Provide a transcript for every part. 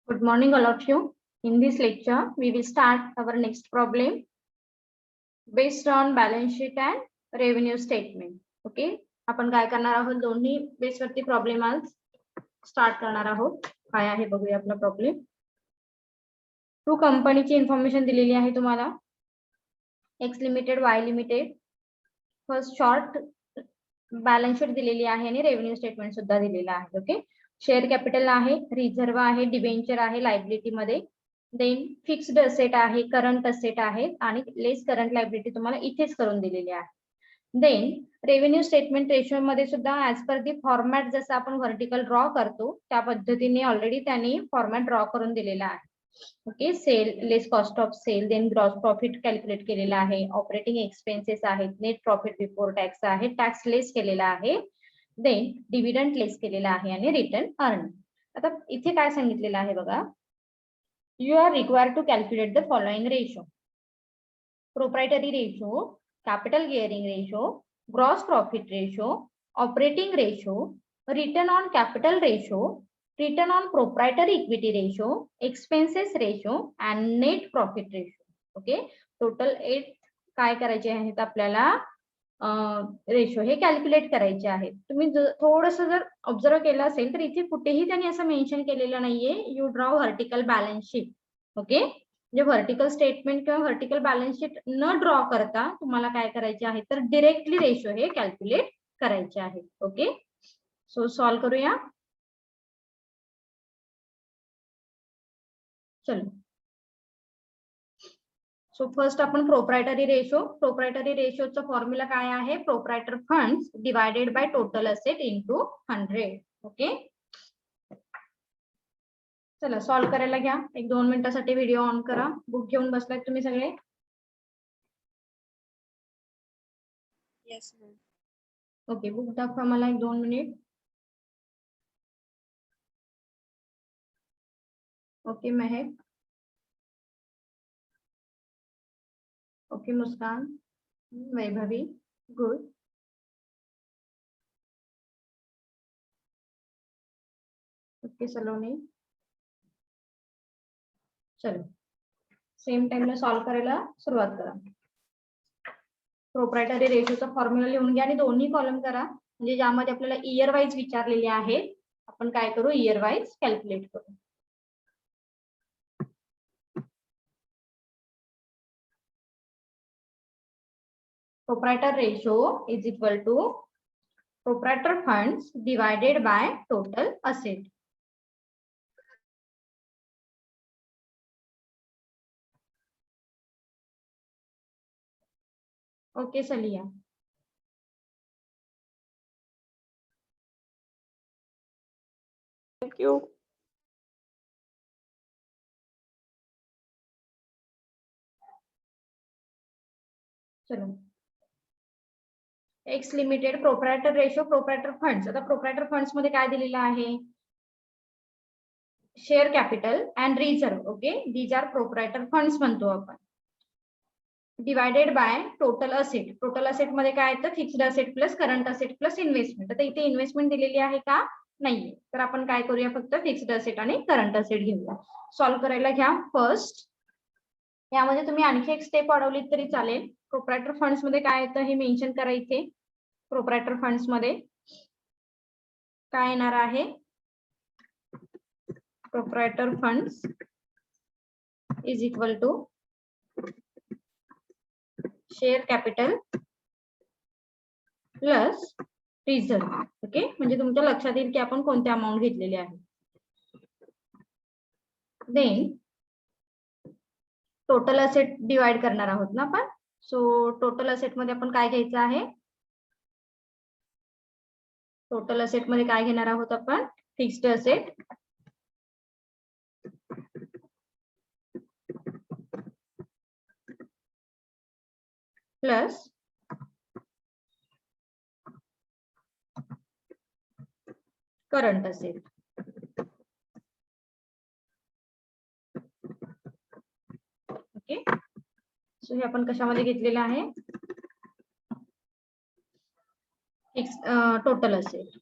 Good morning, all of you. In this lecture, we will start our next problem based on balance sheet and revenue statement. Okay, आपण काय करणार आहोत, दोन्ही base वरती problem आज start करणार आहोत. काय आहे बघूया आपला प्रॉब्लेम. टू कंपनीची इन्फॉर्मेशन दिलेली आहे तुम्हाला, x limited, Y limited. First short balance sheet दिलेली आहे आणि रेव्हेन्यू स्टेटमेंट सुद्धा दिलेला आहे. ओके, शेअर कॅपिटल आहे, रिझर्व आहे, डिबेंचर आहे लायबिलिटी मध्ये, देन फिक्स्ड असेट आहे, करंट असेट आहे आणि लेस करंट लायबिलिटी तुम्हाला इथेच करून दिलेली आहे. देन रेव्हेन्यू स्टेटमेंट रेशो मध्ये सुद्धा ऍज पर दी फॉर्मॅट जसं आपण व्हर्टिकल ड्रॉ करतो त्या पद्धतीने ऑलरेडी त्यांनी फॉर्मॅट ड्रॉ करून दिलेला आहे. Okay, sale less cost of sale, then gross profit calculate केलेला आहे, ऑपरेटिंग एक्सपेन्सेस आहेत, नेट प्रॉफिट बिफोर टॅक्स आहे, टॅक्स लेस केलेला आहे, देन डिव्हिडंड लेस केलेला आहे आणि रिटर्न अर्निंग. आता इथे काय सांगितलेलं आहे बघा, you are required to calculate the following ratio: proprietary ratio, capital gearing ratio, gross profit ratio, operating ratio, return on capital ratio, return on proprietary equity ratio, expenses ratio and net profit ratio. Okay, total 8 काय करायचे आहेत आपल्याला ratio हे calculate करायचे आहेत. तुम्ही थोडस जर ऑब्झर्व केलं असेल तर इथे कुठेही त्यांनी असं मेन्शन केलेलं नाहीये you draw vertical balance sheet. Okay, म्हणजे व्हर्टिकल स्टेटमेंट किंवा व्हर्टिकल बॅलन्स शीट न ड्रॉ करता तुम्हाला काय करायचे आहे तर डिरेक्टली रेशो हे कॅल्क्युलेट करायचे आहे. ओके, सो सॉल्व करूया. चलो, सो फर्स्ट आपण प्रोप्रायटरी रेशोचा फॉर्म्युला काय आहे, proprietor funds divided by total asset into 100. Okay, चला सॉल्व करायला घ्या. 1-2 मिनिटासाठी व्हिडिओ ऑन करा. बुक घेऊन बसलात तुम्ही सगळे? Yes, ma'am. ओके, बुक दाखवा मला 1-2 मिनिट. ओके महक, ओके मुस्कान, वैभवी, गुड. ओके सलोनी, चलो सेम टाइमला सॉल्व करायला सुरुवात करा. प्रोप्रायटरी रेशोचा फॉर्म्युला लिहून घ्या आणि दोन्ही कॉलम करा, म्हणजे ज्यामध्ये आपल्याला इयर वाईज विचारलेले आहेत आपण काय करू, इयर वाईज कॅल्क्युलेट करू. Proprietor ratio is equal to proprietor funds divided by total asset. Okay सलिया, Thank you. चलो X limited proprietor ratio, proprietor funds. आता प्रोप्रायटर फंड्स मध्ये काय दिलेलं आहे, share capital and reserve. Okay, these are proprietor funds म्हणतो आपण. Divided by total asset. Total asset मध्ये काय येतं, fixed asset plus current asset plus investment. आता इथे इन्व्हेस्टमेंट दिलेली आहे का, नाहीये, तर आपण काय करूया, फक्त फिक्स्ड असेट आणि करंट असेट घेऊया. सॉल्व करायला घ्या. फर्स्ट यामध्ये तुम्ही आणखी एक स्टेप वाढवली तरी चालेल. प्रोप्रायटर फंड्स मध्ये काय येतं हे मेन्शन करा. इथे प्रोप्रायटर फंड्स मध्ये काय येणार आहे, proprietor funds is equal to share capital plus reserve. Okay, म्हणजे तुमच्या लक्षात येईल की आपण कोणते अमाऊंट घेतलेले आहे. देन टोटल असेट डिवाइड करणार आहोत ना आपण. सो टोटल असेट मध्ये आपण काय घ्यायचं आहे, टोटल असेट मध्ये काय घेणार आहोत आपण, fixed asset plus current asset. Okay, so हे आपण कशामध्ये घेतलेलं आहे, टोटल असेट.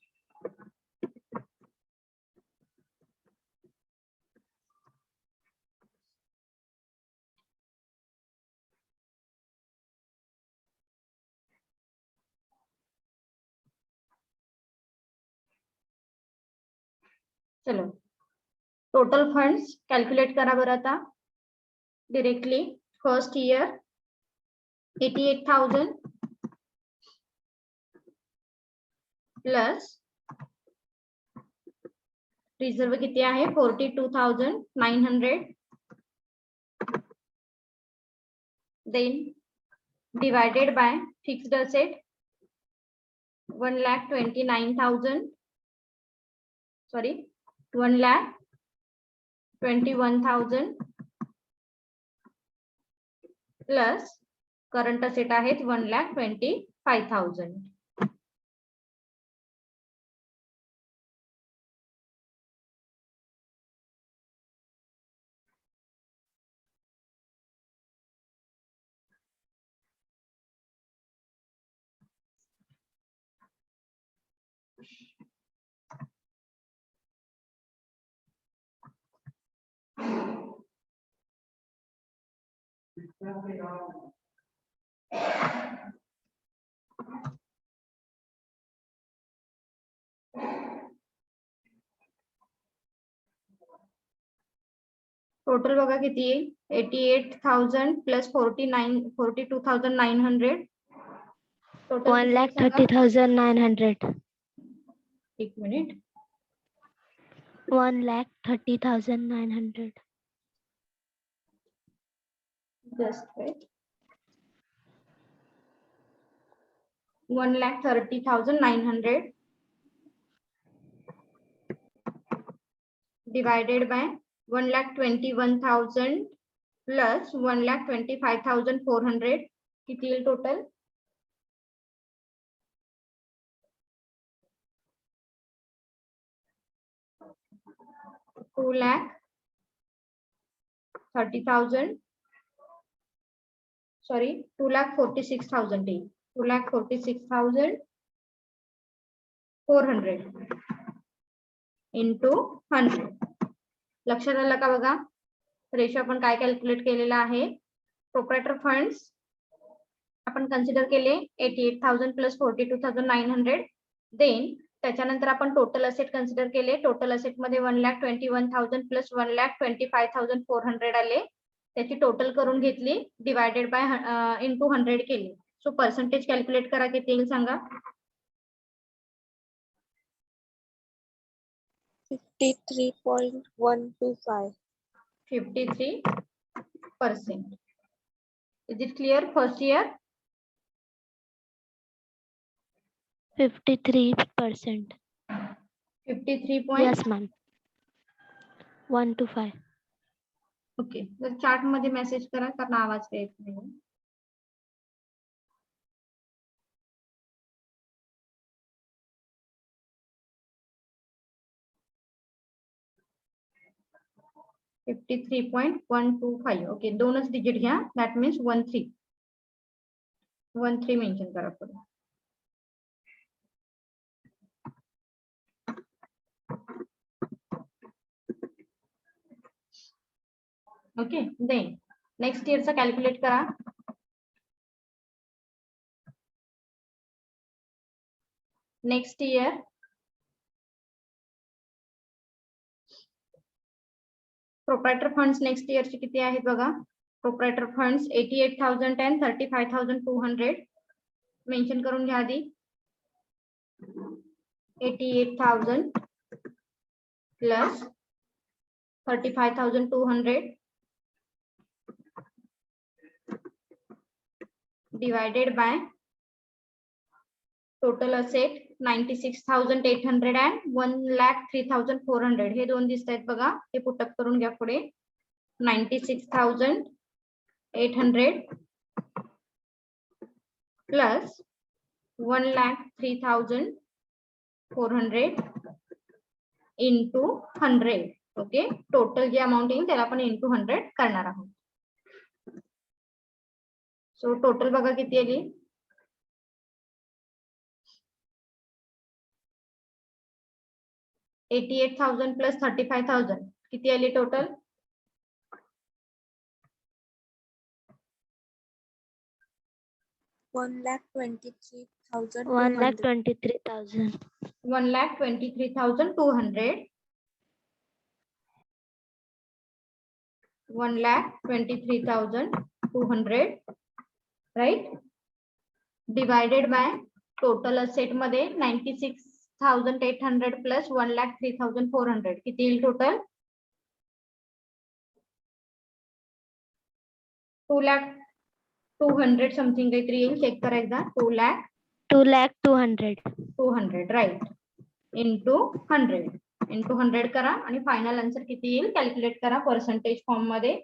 चलो टोटल फंड्स कॅल्क्युलेट करा बरं आता directly. First year 88,000 plus reserve किती आहे 42,900. Then divided by fixed asset 1,29,000 sorry 1,21,000 plus current asset आहेत 1,25,000. टोटल बघा किती आहे 88,000 प्लस 42,900 टोटल 1,30,900. एक minute 1,30,900. Just wait 1,30,900 divided by 1,21,000 plus 1,25,400 किती येईल टोटल सॉरी 2,46,000 2,46,400 इंटू 100. लक्षात आलं का बघा रेशो आपण काय कॅल्क्युलेट केलेला आहे प्रोप्रायटर फंड्स आपण कन्सिडर केले 88,000 प्लस 42,900. देन त्याच्यानंतर आपण टोटल असेट कन्सिडर केले टोटल असेट मध्ये 1,21,000 प्लस 1,25,400 आले त्याची टोटल करून घेतली डिवायडेड बाय इंटू 100 केली. सो पर्सेंटेज कॅल्क्युलेट करा किती येईल सांगा 53.125. 53%. Is it clear? First year 53%. 53 Yes, ma'am. 125. Okay जर चार्ट मध्ये मेसेज करा कारण आवाज काही येत नाही. $53.125. ओके दोनच डिजिट घ्या दॅट मीन्स 13 मेन्शन करा पुढे. ओके देन नेक्स्ट इयरचा कॅल्क्युलेट करा next year proprietor funds next इयरचे किती आहेत बघा प्रोप्रायटर फंड्स 88,000 and 35,200 मेन्शन करून घ्या आधी 88,000 plus 35,200 divided by total asset 96,800 and 1,03,400 हे दोन दिसत आहेत बघा हे पुटअप करून घ्या पुढे 96,800 प्लस 1,03,400 इंटू 100. ओके टोटल जे अमाउंट येईल त्याला आपण इंटू 100 करणार आहोत. सो टोटल बघा किती आली 88,000 प्लस 35,000 किती आली total 1,23,200. 1,23,000. 1,23,200 1,23,200, right? Divided by total asset मध्ये 96,800 plus 1,03,400 किती येईल टोटल? 2,00,200 समथिंग काहीतरी येईल. चेक करा एकदा. 2,02,200. राईट. इंटू 100 करा आणि फायनल आन्सर किती येईल कॅल्क्युलेट करा पर्सेंटेज फॉर्म मध्ये.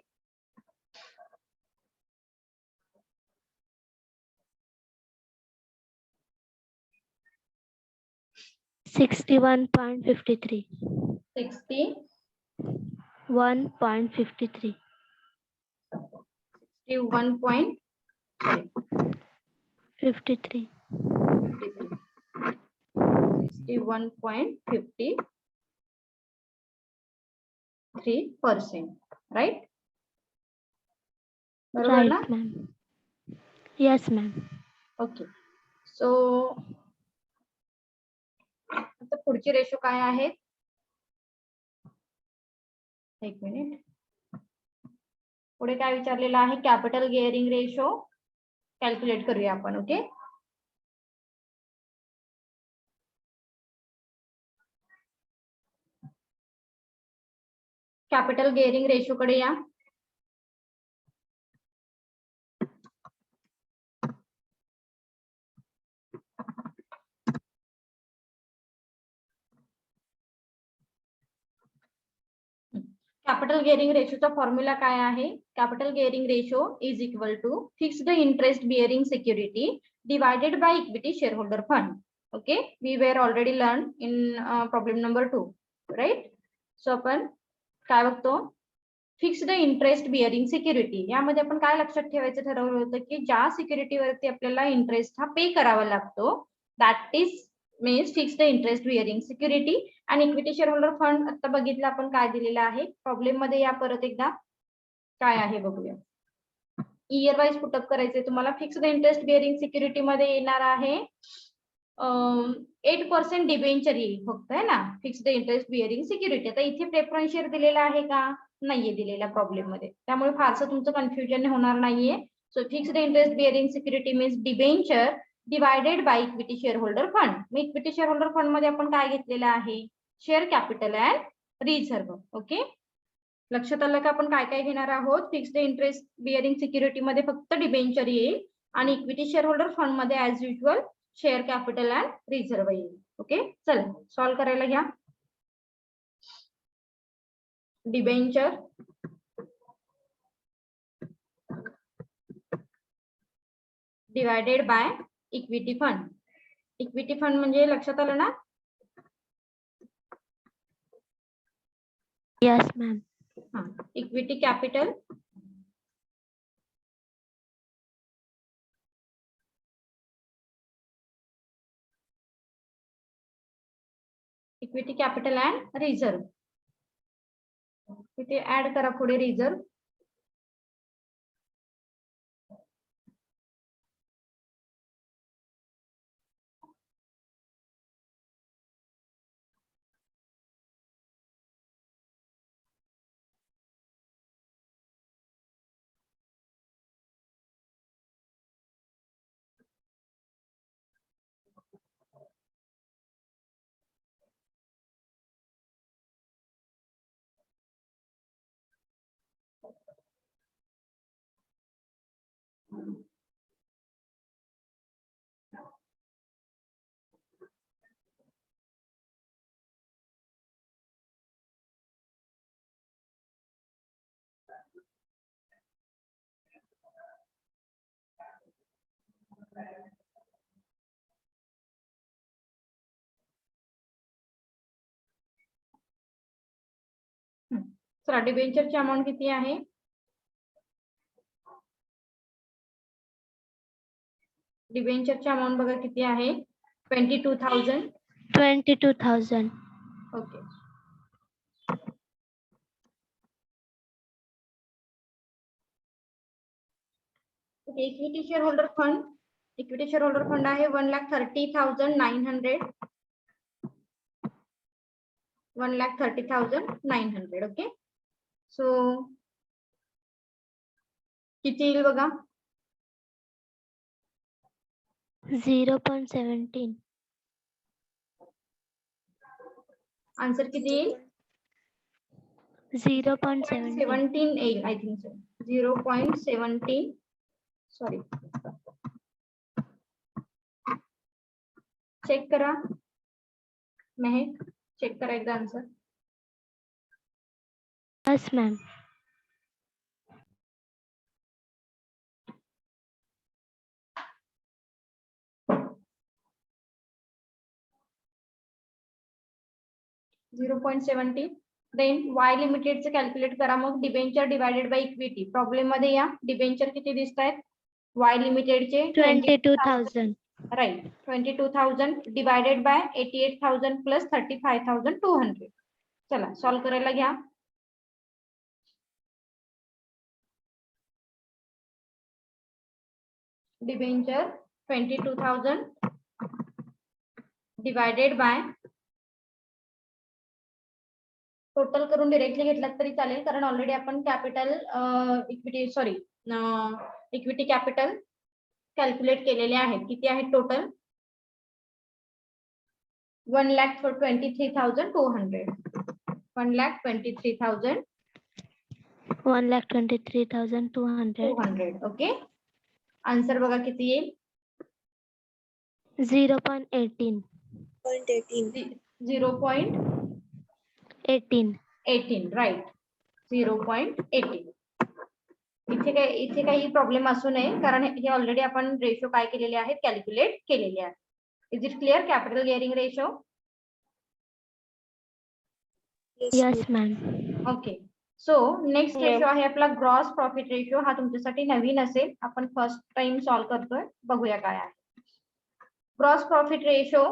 61.53. 61.53. 53. 61.53%, right? बरोबर Right, ना? ma'am. Yes, ma'am. Okay. So आता पुढची रेशो काय आहे? एक मिनिट. पुढे काय विचारलेलं आहे? कॅपिटल गिअरिंग रेशो कॅल्क्युलेट करूया आपण. ओके. कॅपिटल गिअरिंग रेशो कडे या. कॅपिटल गिअरिंग रेशोचा फॉर्म्युला काय आहे? Capital gearing ratio is equal to fixed interest bearing security divided by equity shareholder fund. Okay, we were already learn in problem number 2, right? So आपण काय बघतो? Fixed interest bearing security. यामध्ये आपण काय लक्षात ठेवायचं ठरवलं होतं की ज्या सिक्युरिटीवरती आपल्याला इंटरेस्ट हा पे करावा लागतो that is means fixed interest bearing security. आणि इक्विटी शेअरहोल्डर फंड आता बघितलं आपण काय दिलेलं आहे प्रॉब्लेम मध्ये. या परत एकदा काय आहे बघूया. इयर वाईज पुटअप करायचे तुम्हाला. फिक्स्ड इंटरेस्ट बिअरिंग सिक्युरिटी मध्ये येणार आहे 8% डिबेंचर येईल फक्त, आहे ना, फिक्स्ड इंटरेस्ट बिअरिंग सिक्युरिटी. आता इथे प्रेफरन्स शेअर दिलेला आहे का? नाहीये दिलेल्या प्रॉब्लेम मध्ये, त्यामुळे फारसं तुमचं कन्फ्युजन होणार नाहीये. So fixed interest bearing security means debenture divided by equity share holder fund. मग इक्विटी शेअर होल्डर फंड मध्ये आपण काय घेतलेलं आहे? Share capital and reserve. Okay, लक्षात आलं का आपण काय काय घेणार आहोत? फिक्स्ड इंटरेस्ट बिअरिंग सिक्युरिटी मध्ये फक्त डिबेंचर येईल आणि इक्विटी शेअर होल्डर फंड मध्ये as usual share capital and reserve येईल. ओके, चला सॉल्व्ह करायला घ्या. Debenture divided by equity fund. Equity fund म्हणजे लक्षात आलं ना? Yes, ma'am. Equity capital and reserve. इथे ऍड करा पुढे रिझर्व्ह. चला डिबेंचरची अमाऊंट किती आहे? डिबेंचरची अमाऊंट बघा किती आहे? 22,000. 22,000. Okay. Equity share holder fund आहे 1,30,900. 1,30,900. ओके, सो किती येईल बघा? 0.17. आन्सर किती येईल? 0.17. 17 येईल I think so. 0.17 sorry, check करा. महक चेक करा एकदा answer. Yes, ma'am. Then Y लिमिटेडचे कॅल्क्युलेट करा. मग debenture divided by equity. Problem मध्ये या डिबेंचर किती दिसत आहेत? वाय लिमिटेडचे 22,000. Right, 22,000 divided by 88,000 plus 35,200. चला सॉल्व करायला घ्या. डिबेंचर 22,000 डिवायडेड बाय, टोटल करून डिरेक्टली घेतलात तरी चालेल, कारण ऑलरेडी आपण capital equity sorry equity capital calculate केलेले आहेत. किती आहेत टोटल? 1,23,200. 1,23,200. 1,23,200. ओके. आन्सर बघा किती येईल? 0.18. 0.18 राईट. 0.18. इथे काही प्रॉब्लेम असू नये, कारण हे ऑलरेडी आपण रेशो काय केलेले आहेत? कॅल्क्युलेट केलेले आहेत. Is it clear? Capital gearing ratio. Yes, ma'am. Okay. So next ratio आहे आपला ग्रॉस प्रॉफिट रेशो. हा तुमच्यासाठी नवीन असेल, आपण फर्स्ट टाइम सॉल्व करतोय. बघूया काय आहे. ग्रॉस प्रॉफिट रेशो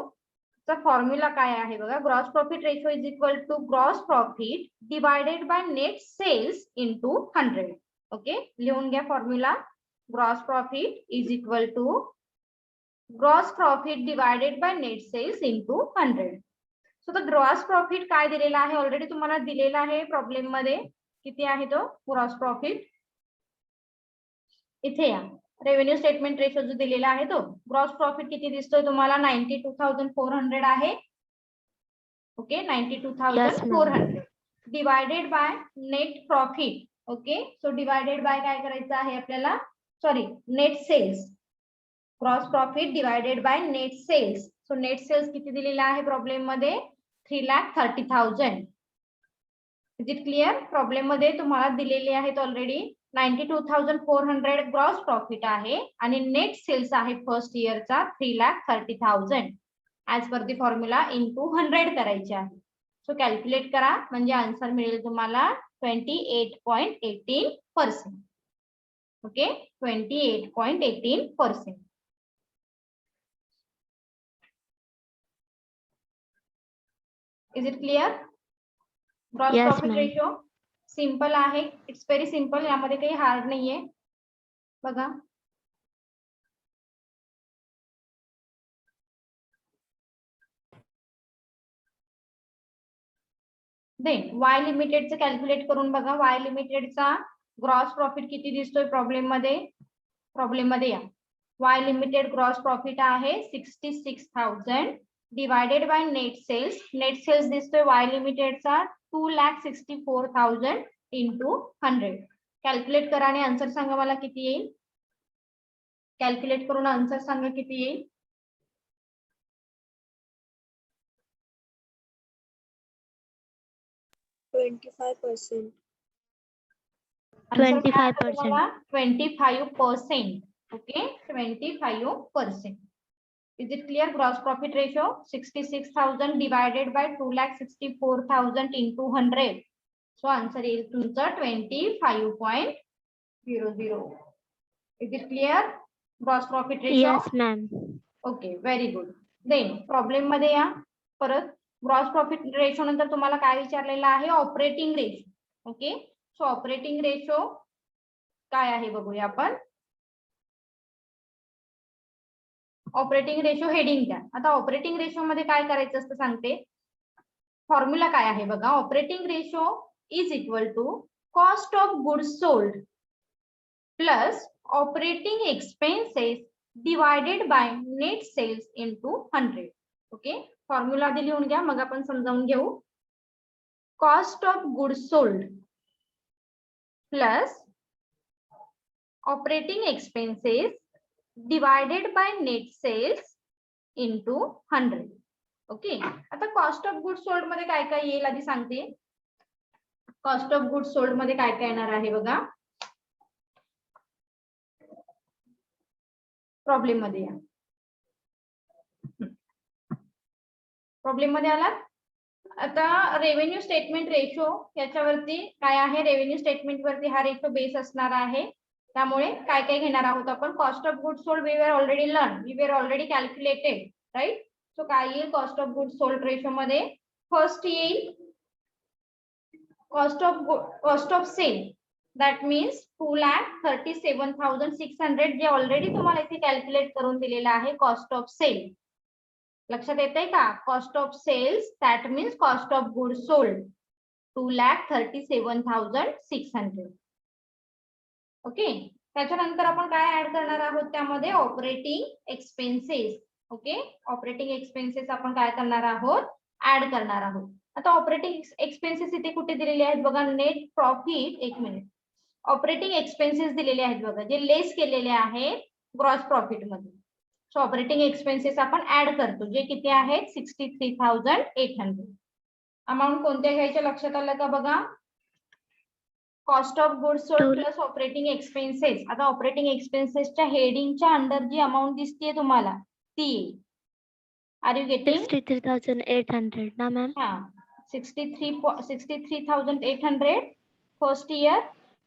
चा फॉर्म्युला काय आहे बघा. Gross profit ratio is equal to gross profit divided by net sales into 100. ओके, लिहून घ्या formula. Gross profit is equal to gross profit divided by net sales into 100. So the gross profit काय दिलेला आहे? Already तुम्हाला दिलेला आहे problem मध्ये. किती आहे तो ग्रॉस प्रॉफिट? इथे या रेव्हेन्यू स्टेटमेंट रेशो जो दिलेला आहे तो ग्रॉस प्रॉफिट किती दिसतोय तुम्हाला? 92,400 आहे. Okay, 92,400 divided by net profit. Okay, so divided by काय करायचं आहे आपल्याला? Sorry, net sales. Gross profit divided by net sales. So net sales किती दिलेला आहे प्रॉब्लेम मध्ये? 3,30,000. Is it clear? प्रॉब्लेम मध्ये तुम्हाला दिलेले आहेत ऑलरेडी 92,400 ग्रॉस प्रॉफिट आहे आणि नेट सेल्स आहे फर्स्ट इयरचा 3,30,000. ऍज पर दी फॉर्म्युला इंटू 100 करायचे आहे. सो कॅल्क्युलेट करा म्हणजे आन्सर मिळेल तुम्हाला 28.18%. Okay, 28.18%. Is it clear? Gross Yes, profit ma'am. Ratio simple आहे. It's very simple. यामध्ये काही हार्ड नाहीये. बघा देन वाय लिमिटेडचं कॅल्क्युलेट करून बघा. वाय लिमिटेडचा ग्रॉस प्रॉफिट किती दिसतोय प्रॉब्लेम मध्ये? प्रॉब्लेम मध्ये या वाय लिमिटेड ग्रॉस प्रॉफिट आहे 66,000 divided by net sales. Net sales दिसतोय वाय लिमिटेडचा 2,64,000 इंटू 100. कॅल्क्युलेट करा आणि आन्सर सांगा मला किती येईल. कॅल्क्युलेट करून आन्सर सांगा किती येईल. $25. 25%. 25%. Okay, 25%. Is it clear? Gross profit ratio 66,000 divided by 2,64,000 into 100. So answer is तुमचा 25.00. Is it clear? Gross profit ratio. Yes, ma'am. Okay, very good. Then problem मध्ये या परत. ग्रॉस प्रॉफिट रेशो नंतर तुम्हाला काय विचारलेलं आहे? Operating ratio. Okay, so operating ratio काय आहे बघूया आपण. ऑपरेटिंग रेशो हेडिंग द्या. आता ऑपरेटिंग रेशो मध्ये काय करायचं असतं सांगते. फॉर्म्युला काय आहे बघा. Operating ratio is equal to cost of goods sold plus operating expenses divided by net sales into 100. Okay, formula आधी लिहून घ्या, मग आपण समजावून घेऊ. Cost of goods sold plus operating expenses divided by net sales into 100. Okay, आता cost of goods sold मध्ये काय काय येईल आधी सांगते. कॉस्ट ऑफ गुड्स सोल्ड मध्ये काय काय येणार आहे बघा. प्रॉब्लेम मध्ये या. प्रॉब्लेम मध्ये आलात. आता रेव्हेन्यू स्टेटमेंट रेशो याच्यावरती काय आहे, रेव्हेन्यू स्टेटमेंट वरती हा रेशो बेस असणार आहे. त्यामुळे काय काय घेणार आहोत आपण. Cost of goods sold we were already learn, we were already calculated, right. So काय येईल cost of goods sold ratio मध्ये. फर्स्ट येईल cost of sale, that means 2,37,600 जे ऑलरेडी तुम्हाला इथे कॅल्क्युलेट करून दिलेलं आहे. कॉस्ट ऑफ सेल लक्षात येते का. Cost of sales that means cost of goods sold 2,37,600. Okay, त्याच्यानंतर आपण काय ऍड करणार आहोत त्यामध्ये, operating expenses. Okay, operating expenses आपण काय करणार आहोत, ऍड करणार आहोत. आता ऑपरेटिंग एक्सपेन्सेस इथे कुठे दिलेले आहेत बघा. नेट प्रॉफिट, एक मिनिट, ऑपरेटिंग एक्सपेन्सेस दिलेले आहेत बघा, जे लेस केलेले आहेत ग्रॉस प्रॉफिट मध्ये. सो ऑपरेटिंग एक्सपेन्सेस आपण ऍड करतो, जे किती आहेत 63,800. अमाऊंट कोणत्या घ्यायच्या लक्षात आलं का बघा. Cost of goods sold plus operating expenses. आता ऑपरेटिंग एक्सपेन्सेसच्या हेडिंगच्या अंडर जी अमाऊंट दिसते तुम्हाला ती, आर यू गेटिंग. 63,800 ना मॅम. हा, 63,800 first year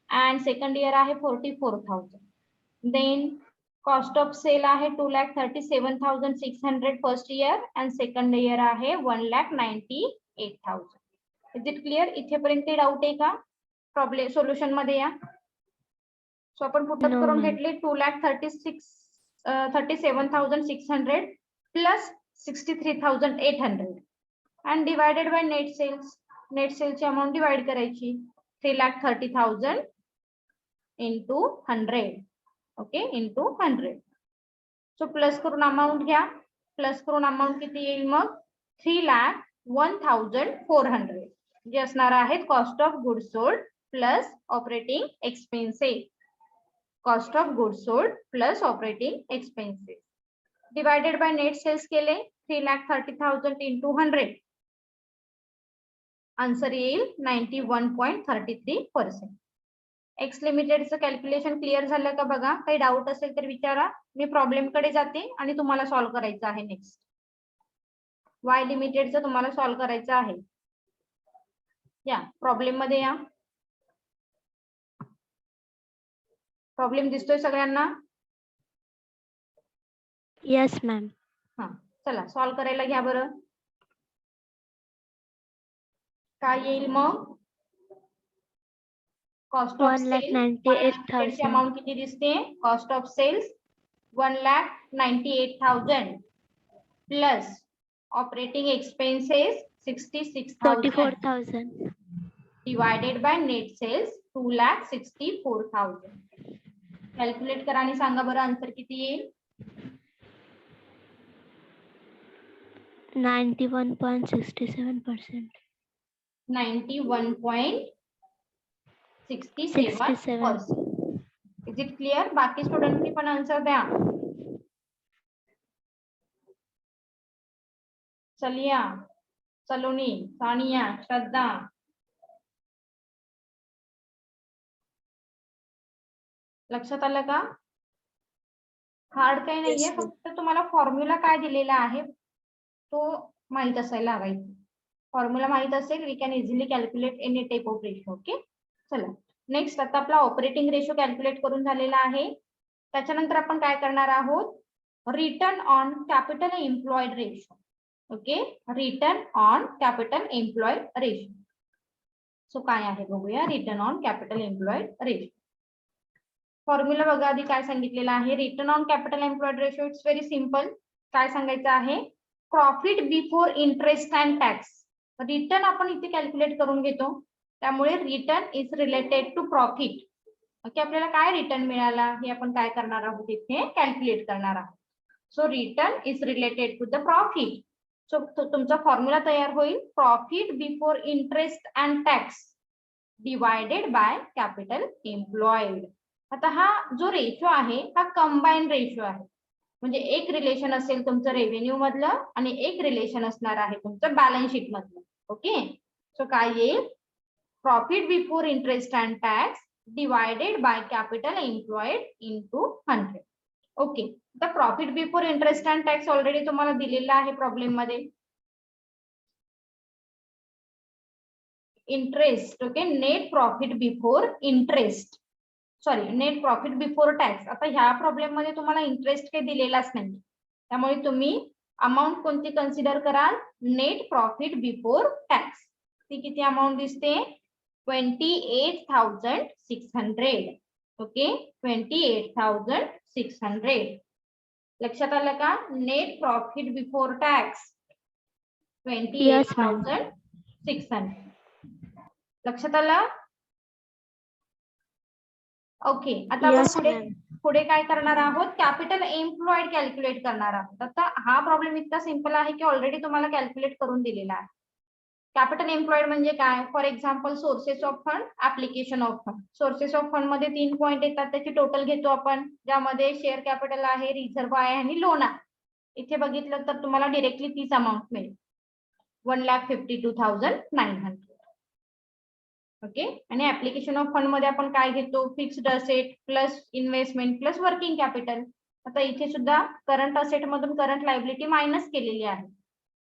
and second year आहे 44,000. देन कॉस्ट ऑफ सेल आहे 2,37,600 first year and second year आहे 1,98,000. Is it clear. इथेपर्यंत डाऊट आहे का. प्रॉब्लेम सोल्युशन मध्ये या. सो आपण पुटअप No, करून ma'am. घेतले 2,37,600 plus 63,800 and divided by net sales. Net सेल्सची अमाऊंट डिवाइड करायची 3,30,000 into 100. Okay, into 100. So plus करून अमाऊंट घ्या. प्लस करून अमाऊंट किती येईल मग 3,01,400 जे असणार आहेत cost of goods sold plus operating expenses. Cost of goods sold plus operating expenses divided by net sales केले 3,30,000 into 100. आन्सर येईल 91.33%. एक्स लिमिटेडचं कॅल्क्युलेशन क्लिअर झालं का बघा. काही डाऊट असेल तर विचारा. मी प्रॉब्लेम कडे जाते आणि तुम्हाला सॉल्व्ह करायचं आहे. नेक्स्ट वाय लिमिटेडचं तुम्हाला सॉल्व्ह करायचं आहे. या प्रॉब्लेम मध्ये या. प्रॉब्लेम दिसतोय सगळ्यांना. Yes ma'am. हा, चला सॉल्व्ह करायला घ्या बरं. काय येईल मग. Cost of sales 1,98,000. अमाउंट किती दिसते. Cost of sales 1,98,000 plus operating expenses 66,000 44,000. Divided by net sales 2,64,000. Calculate करा आणि सांगा बरं आन्सर किती येईल. 91.67%. 91.67%. Is it clear. बाकी स्टुडंटनी पण आन्सर द्या. चलिया, सलोनी, सानिया, श्रद्धा. लक्षात आलं का. हार्ड काही नाहीये, फक्त तुम्हाला फॉर्म्युला काय दिलेला आहे तो माहित असायला हवा. फॉर्म्युला माहित असेल we can easily calculate any type of ratio. Okay, चला नेक्स्ट. आता आपला ऑपरेटिंग रेशो कॅल्क्युलेट करून झालेला आहे. त्याच्यानंतर आपण काय करणार आहोत, return on capital employed ratio. Okay, return on capital employed ratio. So काय आहे बघूया. Return on capital employed ratio formula बघा. आधी काय सांगितलेलं आहे return on capital employed ratio. It's very simple. काय सांगायचं आहे, profit before interest and tax. Return आपण इथे कॅल्क्युलेट करून घेतो, त्यामुळे return is related to profit. Okay, आपल्याला काय रिटर्न मिळाला हे आपण काय करणार आहोत इथे कॅल्क्युलेट करणार आहोत. So return is related to the profit. So तुमचा फॉर्म्युला तयार होईल profit before interest and tax divided by capital employed. आता हा जो रेशो आहे हा कंबाईन रेशो आहे, म्हणजे एक रिलेशन असेल तुमचं रेव्हेन्यू मधलं आणि एक रिलेशन असणार आहे तुमचं बॅलन्स शीट मधलं. ओके, सो काय येईल profit before interest and tax divided by capital employed into 100. Okay, आता profit before interest and tax already तुम्हाला दिलेला आहे प्रॉब्लेम मध्ये. Interest, okay, net profit before interest, sorry net profit before tax. आता ह्या problem मध्ये तुम्हाला इंटरेस्ट काही दिलेलाच नाही, त्यामुळे तुम्ही अमाऊंट कोणती कन्सिडर कराल नेट प्रॉफिट बिफोर टॅक्स. ती किती अमाऊंट दिसते 28,600. ओके, 28,600. लक्षात आलं का नेट प्रॉफिट बिफोर टॅक्स 28,600. लक्षात आलं. ओके, आता आपण Yes, पुढे ma'am. पुढे काय करणार आहोत कॅपिटल एम्प्लॉयड कॅल्क्युलेट करणार आहोत. आता हा प्रॉब्लेम इतका सिंपल आहे की ऑलरेडी तुम्हाला कॅल्क्युलेट करून दिलेला आहे. कॅपिटल एम्प्लॉयड म्हणजे काय, for example sources of fund, application of fund. Sources of fund मध्ये 3 पॉईंट येतात, त्याची टोटल घेतो आपण, ज्यामध्ये शेअर कॅपिटल आहे, रिझर्व आहे आणि लोन आहे. इथे बघितलं तर तुम्हाला डिरेक्टली तीच अमाऊंट मिळेल 1,52,900. ओके, आणि ऍप्लिकेशन ऑफ फंड मध्ये आपण काय घेतो fixed asset plus investment plus working capital. आता इथे सुद्धा करंट असेट मधून करंट लायबिलिटी मायनस केलेली आहे,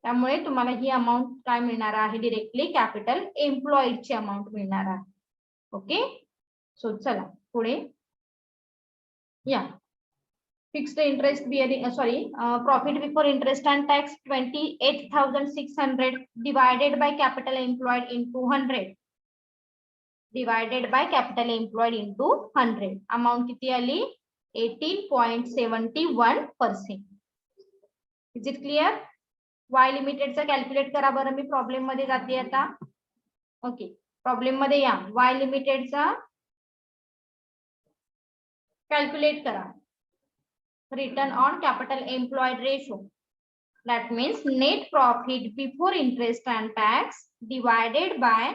त्यामुळे तुम्हाला ही अमाऊंट काय मिळणार आहे डिरेक्टली कॅपिटल एम्प्लॉयड ची अमाऊंट मिळणार आहे. ओके, सो चला पुढे या. Fixed interest bearing sorry profit before interest and tax 28,600 divided by capital employed into 100 divided by capital employed into 100. Amount किती आली 18.71%. Is it clear. Y लिमिटेडचा calculate करा बरं, मी प्रॉब्लेम मध्ये जाते आता. ओके, प्रॉब्लेम मध्ये या वाय लिमिटेडचा कॅल्क्युलेट करा. Return on capital employed ratio, that means net profit before interest and tax divided by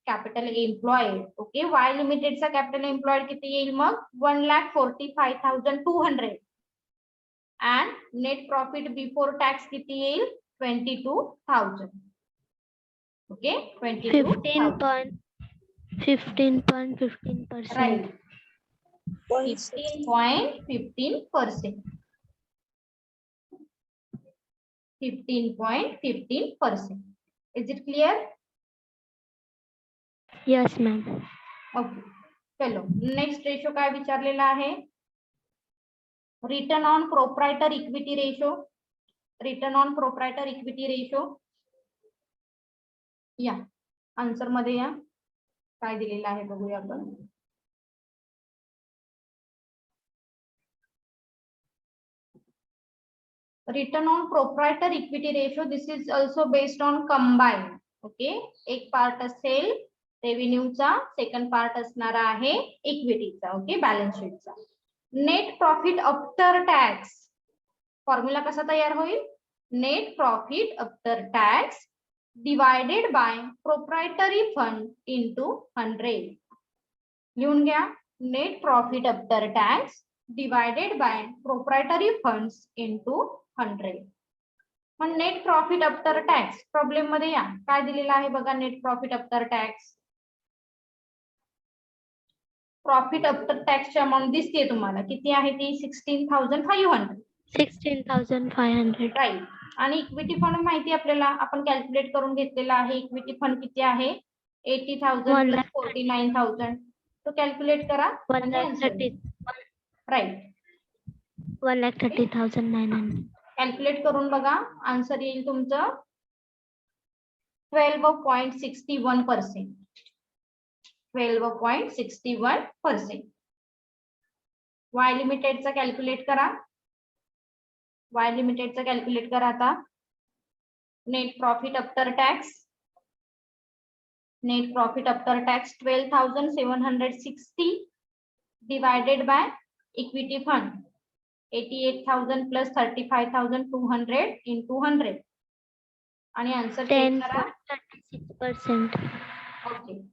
capital employed. Okay, Y लिमिटेडचा कॅपिटल एम्प्लॉयड किती येईल मग 1,45,200 and net profit before tax किती येईल 22,000. Okay, 22,000. 15.15%. Right, 15.15%. 15.15%. Is it clear? Yes, ma'am. Okay, चलो next ratio काय विचारलेला आहे return on proprietor equity ratio. Return on proprietor equity ratio या आन्सर मध्ये या काय दिलेलं आहे बघूया आपण. Return on proprietor equity ratio this is also based on combine. Okay, एक पार्ट असेल रेव्हेन्यूचा, सेकंड पार्ट असणार आहे इक्विटीचा. ओके, बॅलन्स शीटचा. Net profit after tax formula कसा तयार होईल net profit after tax divided bye proprietary fund into 100. लिहून घ्या net profit after tax divided bye proprietary funds into 100. मग net profit after tax problem मध्ये या काय दिलेलं आहे बघा. Net profit after tax, profit after टॅक्सची अमाऊंट दिसते तुम्हाला किती आहे ती 16,500. 16,500. राईट, आणि इक्विटी फंड माहिती आपल्याला आपण कॅल्क्युलेट करून घेतलेला आहे. इक्विटी फंड किती आहे 80,000 प्लस 49,000. तो कॅल्क्युलेट करा. 1,30,000. राईट, 1,30,900. कॅल्क्युलेट करून बघा आन्सर येईल तुमचं 12.61%. 12.61%. वाय लिमिटेडचा कॅल्क्युलेट करा. वाय लिमिटेडचा कॅल्क्युलेट करा आता. Net profit after tax Net profit after tax 12,760 divided by equity fund 88,000 plus 35,200 into 100 आणि आन्सर चेक करा. 10.36%. ओके